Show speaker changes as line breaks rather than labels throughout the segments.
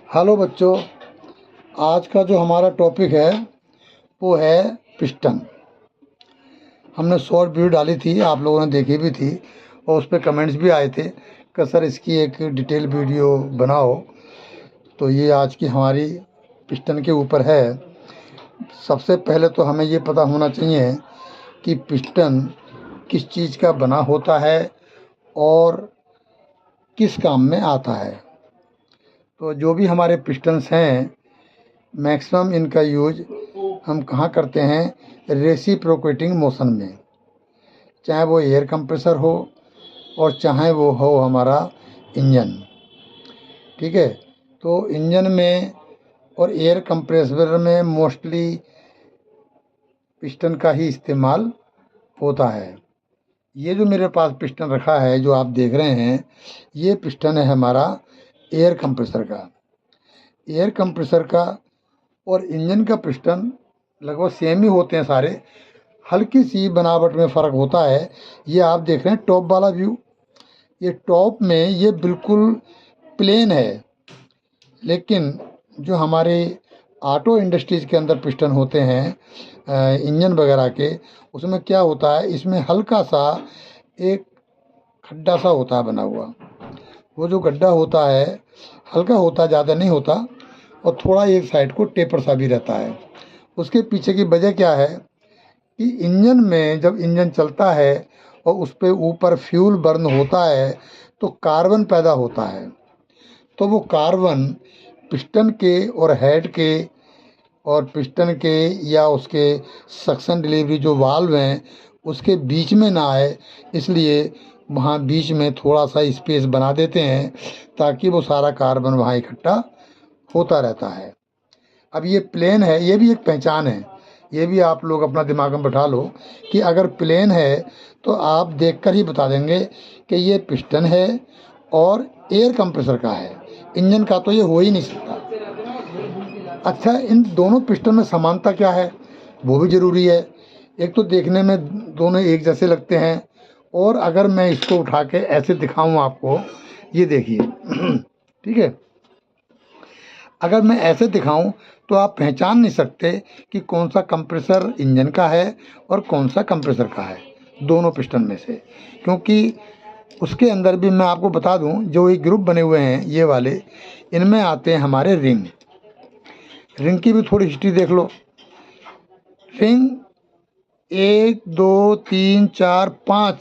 Hello बच्चों, आज का जो हमारा टॉपिक है वो है पिस्टन। हमने शॉर्ट वीडियो डाली थी, आप लोगों ने देखी भी थी और उस पर कमेंट्स भी आए थे कि सर इसकी एक डिटेल वीडियो बनाओ। तो ये आज की हमारी पिस्टन के ऊपर है। सबसे पहले तो हमें ये पता होना चाहिए कि पिस्टन किस चीज़ का बना होता है और किस काम में आता है। तो जो भी हमारे पिस्टन्स हैं, मैक्सिमम इनका यूज हम कहाँ करते हैं? रेसिप्रोकेटिंग मोशन में, चाहे वो एयर कंप्रेसर हो और चाहे वो हो हमारा इंजन। ठीक है, तो इंजन में और एयर कंप्रेसर में मोस्टली पिस्टन का ही इस्तेमाल होता है। ये जो मेरे पास पिस्टन रखा है, जो आप देख रहे हैं, ये पिस्टन है हमारा एयर कंप्रेसर का। एयर कंप्रेसर का और इंजन का पिस्टन लगभग सेम ही होते हैं सारे, हल्की सी बनावट में फ़र्क होता है। ये आप देख रहे हैं टॉप वाला व्यू, ये टॉप में ये बिल्कुल प्लेन है, लेकिन जो हमारे ऑटो इंडस्ट्रीज़ के अंदर पिस्टन होते हैं इंजन वगैरह के, उसमें क्या होता है, इसमें हल्का सा एक खड्डा सा होता है बना हुआ। वो जो गड्ढा होता है हल्का होता है, ज़्यादा नहीं होता, और थोड़ा एक साइड को टेपर सा भी रहता है। उसके पीछे की वजह क्या है कि इंजन में जब इंजन चलता है और उस पे ऊपर फ्यूल बर्न होता है तो कार्बन पैदा होता है। तो वो कार्बन पिस्टन के और हेड के और पिस्टन के या उसके सक्शन डिलीवरी जो वाल्व हैं उसके बीच में ना आए, इसलिए वहाँ बीच में थोड़ा सा स्पेस बना देते हैं ताकि वो सारा कार्बन वहाँ इकट्ठा होता रहता है। अब ये प्लेन है, ये भी एक पहचान है। ये भी आप लोग अपना दिमाग में बैठा लो कि अगर प्लेन है तो आप देखकर ही बता देंगे कि ये पिस्टन है और एयर कंप्रेसर का है। इंजन का तो ये हो ही नहीं सकता। अच्छा, इन दोनों पिस्टन में समानता क्या है वो भी ज़रूरी है। एक तो देखने में दोनों एक जैसे लगते हैं, और अगर मैं इसको उठा के ऐसे दिखाऊं आपको, ये देखिए ठीक है, अगर मैं ऐसे दिखाऊं तो आप पहचान नहीं सकते कि कौन सा कंप्रेसर इंजन का है और कौन सा कंप्रेसर का है दोनों पिस्टन में से। क्योंकि उसके अंदर भी मैं आपको बता दूं, जो ये ग्रुप बने हुए हैं ये वाले, इनमें आते हैं हमारे रिंग। रिंग की भी थोड़ी हिस्ट्री देख लो। रिंग 1 2 3 4 5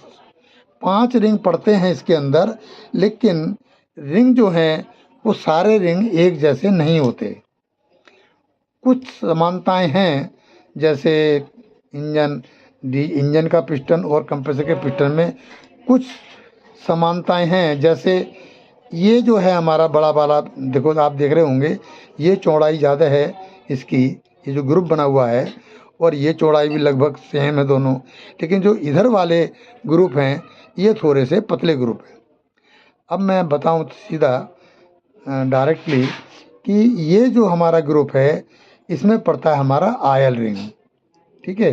5 रिंग पड़ते हैं इसके अंदर, लेकिन रिंग जो हैं वो सारे रिंग एक जैसे नहीं होते। कुछ समानताएं हैं, जैसे इंजन का पिस्टन और कंप्रेसर के पिस्टन में कुछ समानताएं हैं। जैसे ये जो है हमारा बड़ा वाला, देखो आप देख रहे होंगे, ये चौड़ाई ज़्यादा है इसकी, ये जो ग्रुप बना हुआ है, और ये चौड़ाई भी लगभग सेम है दोनों। लेकिन जो इधर वाले ग्रुप हैं ये थोड़े से पतले ग्रुप हैं। अब मैं बताऊं सीधा डायरेक्टली कि ये जो हमारा ग्रुप है इसमें पड़ता है हमारा ऑयल रिंग। ठीक है,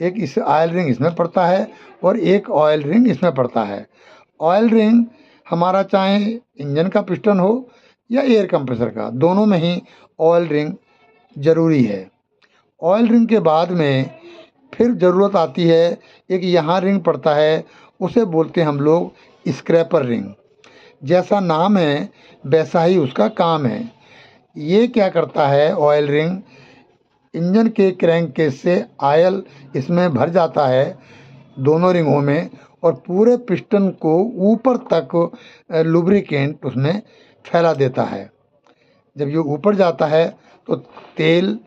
एक इस ऑयल रिंग इसमें पड़ता है और एक ऑयल रिंग इसमें पड़ता है। ऑयल रिंग हमारा चाहे इंजन का पिस्टन हो या एयर कंप्रेसर का, दोनों में ही ऑयल रिंग ज़रूरी है। ऑयल रिंग के बाद में फिर ज़रूरत आती है, एक यहाँ रिंग पड़ता है, उसे बोलते हैं हम लोग स्क्रैपर रिंग। जैसा नाम है वैसा ही उसका काम है। ये क्या करता है, ऑयल रिंग इंजन के क्रैंक केस से ऑयल इसमें भर जाता है दोनों रिंगों में, और पूरे पिस्टन को ऊपर तक लुब्रिकेंट उसमें फैला देता है। जब ये ऊपर जाता है तो तेल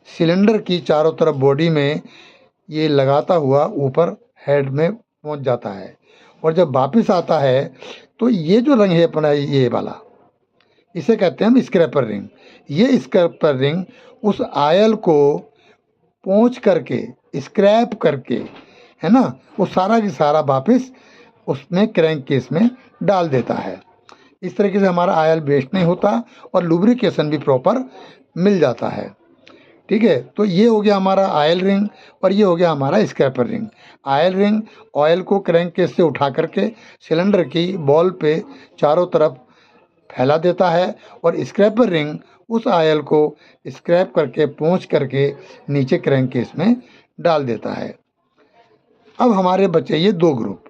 सिलेंडर की चारों तरफ बॉडी में ये लगाता हुआ ऊपर हेड में पहुंच जाता है, और जब वापस आता है तो ये जो रंग है अपना ये वाला, इसे कहते हैं हम स्क्रैपर रिंग। ये स्क्रैपर रिंग उस आयल को पोंछ करके, स्क्रैप करके, है ना, वो सारा की सारा वापस उसमें क्रैंक केस में डाल देता है। इस तरीके से हमारा आयल वेस्ट नहीं होता और लुब्रिकेशन भी प्रॉपर मिल जाता है। ठीक है, तो ये हो गया हमारा ऑयल रिंग और ये हो गया हमारा scraper ring. Oil ring oil को क्रैंक केस से उठा करके सिलेंडर की बॉल पे चारों तरफ फैला देता है और स्क्रैपर रिंग उस आयल को स्क्रैप करके पोंछ करके नीचे क्रैंक केस में डाल देता है। अब हमारे बचे ये दो ग्रुप,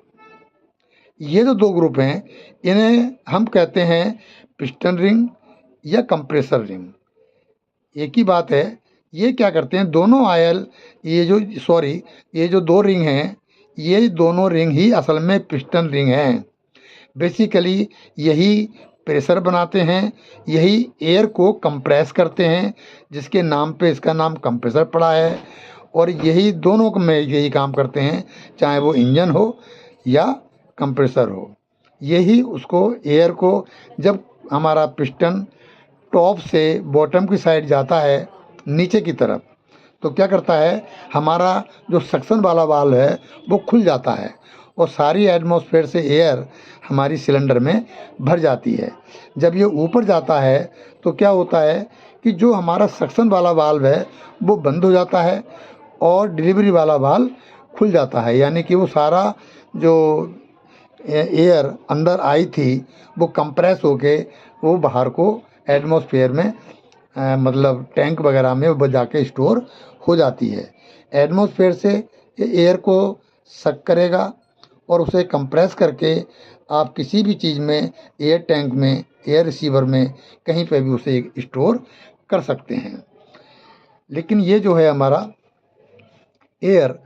ये जो दो ग्रुप हैं इन्हें हम कहते हैं पिस्टन रिंग या कंप्रेसर रिंग। एक ही बात है। ये क्या करते हैं, दोनों आयल ये जो दो रिंग हैं, ये दोनों रिंग ही असल में पिस्टन रिंग हैं। बेसिकली यही प्रेशर बनाते हैं, यही एयर को कंप्रेस करते हैं, जिसके नाम पे इसका नाम कंप्रेसर पड़ा है। और यही दोनों में यही काम करते हैं, चाहे वो इंजन हो या कंप्रेसर हो। यही उसको एयर को जब हमारा पिस्टन टॉप से बॉटम की साइड जाता है नीचे की तरफ, तो क्या करता है, हमारा जो सक्शन वाला वाल्व है वो खुल जाता है और सारी एटमॉस्फेयर से एयर हमारी सिलेंडर में भर जाती है। जब ये ऊपर जाता है तो क्या होता है कि जो हमारा सक्शन वाला वाल्व है वो बंद हो जाता है और डिलीवरी वाला वाल्व खुल जाता है। यानी कि वो सारा जो एयर अंदर आई थी वो कंप्रेस होके वो बाहर को एटमॉस्फेयर में मतलब टैंक वगैरह में वो जाके स्टोर हो जाती है। एटमॉस्फेयर से ये एयर को सक करेगा और उसे कंप्रेस करके आप किसी भी चीज़ में, एयर टैंक में, एयर रिसीवर में, कहीं पे भी उसे स्टोर कर सकते हैं। लेकिन ये जो है हमारा एयर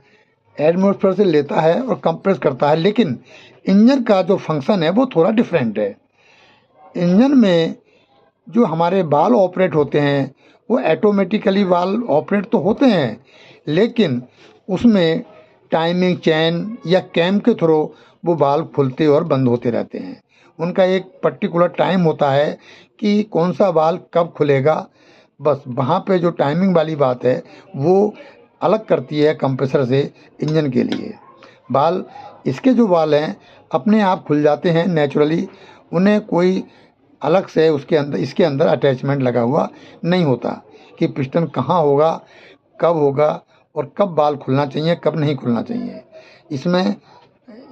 एटमॉस्फेयर से लेता है और कंप्रेस करता है, लेकिन इंजन का जो फंक्शन है वो थोड़ा डिफरेंट है। इंजन में जो हमारे वाल्व ऑपरेट होते हैं वो ऑटोमेटिकली वाल्व ऑपरेट तो होते हैं, लेकिन उसमें टाइमिंग चेन या कैम के थ्रू वो वाल्व खुलते और बंद होते रहते हैं। उनका एक पर्टिकुलर टाइम होता है कि कौन सा वाल्व कब खुलेगा। बस वहाँ पे जो टाइमिंग वाली बात है वो अलग करती है कंप्रेसर से इंजन के लिए। वाल्व, इसके जो वाल्व हैं अपने आप खुल जाते हैं नेचुरली, उन्हें कोई अलग से इसके अंदर अटैचमेंट लगा हुआ नहीं होता कि पिस्टन कहाँ होगा, कब होगा और कब वाल्व खुलना चाहिए, कब नहीं खुलना चाहिए। इसमें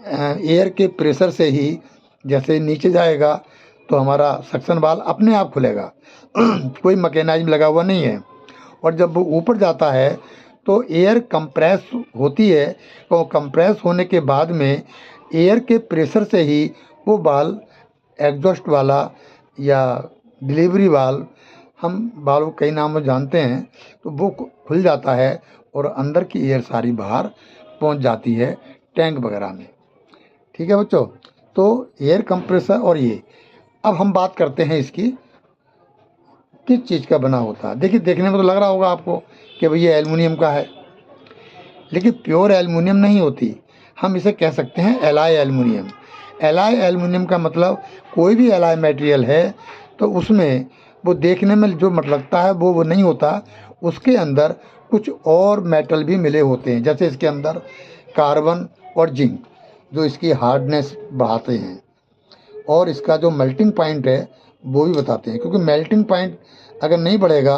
एयर के प्रेशर से ही जैसे नीचे जाएगा तो हमारा सक्शन वाल्व अपने आप खुलेगा कोई मैकेनिज्म लगा हुआ नहीं है। और जब वो ऊपर जाता है तो एयर कंप्रेस होती है, तो कंप्रेस होने के बाद में एयर के प्रेशर से ही वो वाल्व, एग्जॉस्ट वाला या डिलीवरी वाल्व, हम वाल्व कई नामों जानते हैं, तो वो खुल जाता है और अंदर की एयर सारी बाहर पहुंच जाती है टैंक वगैरह में। ठीक है बच्चों, तो एयर कंप्रेसर। और ये अब हम बात करते हैं इसकी किस चीज़ का बना होता है। देखिए, देखने में तो लग रहा होगा आपको कि भैया एल्युमिनियम का है, लेकिन प्योर एल्युमिनियम नहीं होती। हम इसे कह सकते हैं एलॉय एल्युमिनियम। एलॉय एल्युमिनियम का मतलब कोई भी एलॉय मटेरियल है तो उसमें वो देखने में जो लगता है वो नहीं होता, उसके अंदर कुछ और मेटल भी मिले होते हैं। जैसे इसके अंदर कार्बन और जिंक जो इसकी हार्डनेस बढ़ाते हैं और इसका जो मेल्टिंग पॉइंट है वो भी बताते हैं, क्योंकि मेल्टिंग पॉइंट अगर नहीं बढ़ेगा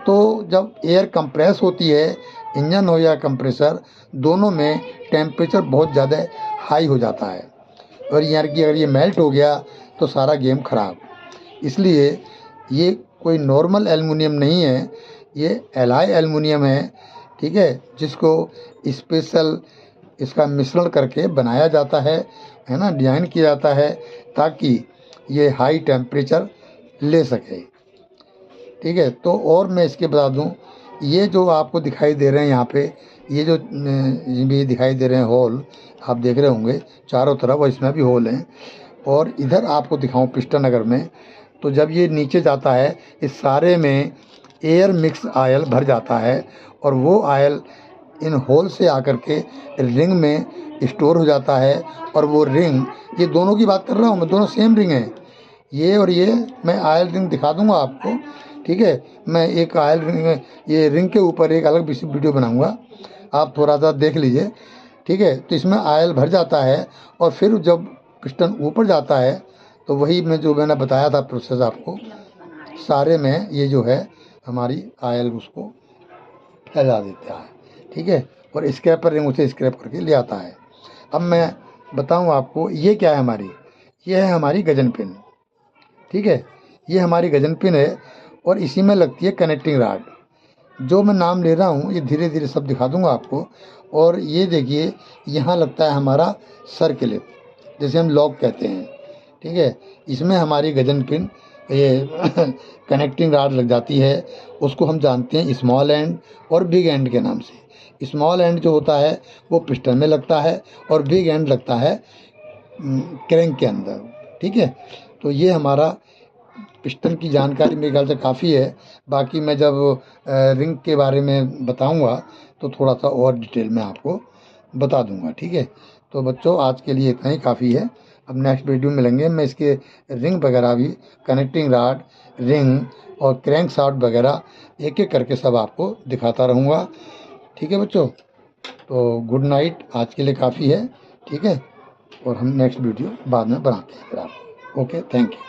तो जब एयर कंप्रेस होती है, इंजन हो या कंप्रेसर, दोनों में टेम्परेचर बहुत ज़्यादा हाई हो जाता है और यार कि अगर ये मेल्ट हो गया तो सारा गेम ख़राब। इसलिए ये कोई नॉर्मल एल्युमिनियम नहीं है, ये एलॉय एल्युमिनियम है। ठीक है, जिसको स्पेशल इसका मिश्रण करके बनाया जाता है ना, डिज़ाइन किया जाता है ताकि ये हाई टेम्परेचर ले सके। ठीक है, तो और मैं इसके बता दूं, ये जो आपको दिखाई दे रहे हैं यहाँ पे, ये जो भी दिखाई दे रहे हैं होल, आप देख रहे होंगे चारों तरफ, और इसमें भी होल हैं। और इधर आपको दिखाऊं पिस्टन अगर में, तो जब ये नीचे जाता है इस सारे में एयर मिक्स आयल भर जाता है और वो आयल इन होल से आकर के रिंग में स्टोर हो जाता है। और वो रिंग, ये दोनों की बात कर रहा हूँ मैं, दोनों सेम रिंग हैं ये, और ये मैं आयल रिंग दिखा दूंगा आपको। ठीक है, मैं एक आयल रिंग, ये रिंग के ऊपर एक अलग वीडियो बनाऊंगा, आप थोड़ा सा देख लीजिए। ठीक है, तो इसमें आयल भर जाता है और फिर जब पिस्टन ऊपर जाता है तो वही मैंने बताया था प्रोसेस आपको, सारे में ये जो है हमारी आयल उसको फैला देता है। ठीक है, और स्क्रैपर रिंग उसे स्क्रैप करके ले आता है। अब मैं बताऊं आपको ये क्या है हमारी, ये है हमारी गजन पिन। ठीक है। ये हमारी गजन पिन है और इसी में लगती है कनेक्टिंग राड। जो मैं नाम ले रहा हूँ ये धीरे धीरे सब दिखा दूंगा आपको। और ये देखिए यहाँ लगता है हमारा सर क्लिप, जैसे हम लॉक कहते हैं, ठीक है। इसमें हमारी गजन पिन ये कनेक्टिंग राड लग जाती है। उसको हम जानते हैं स्मॉल एंड और बिग एंड के नाम से। स्मॉल एंड जो होता है वो पिस्टन में लगता है और बिग एंड लगता है क्रैंक के अंदर, ठीक है। तो ये हमारा पिस्टन की जानकारी मेरे ख्याल से काफ़ी है। बाकी मैं जब रिंग के बारे में बताऊंगा तो थोड़ा सा और डिटेल में आपको बता दूंगा, ठीक है। तो बच्चों आज के लिए इतना ही काफ़ी है। अब नेक्स्ट वीडियो मिलेंगे, मैं इसके रिंग वगैरह भी, कनेक्टिंग राड, रिंग और क्रैंक शाफ्ट वगैरह एक एक करके सब आपको दिखाता रहूँगा, ठीक है बच्चों। तो गुड नाइट, आज के लिए काफ़ी है, ठीक है। और हम नेक्स्ट वीडियो बाद में बनाते हैं फिर आपको। Okay, thank you.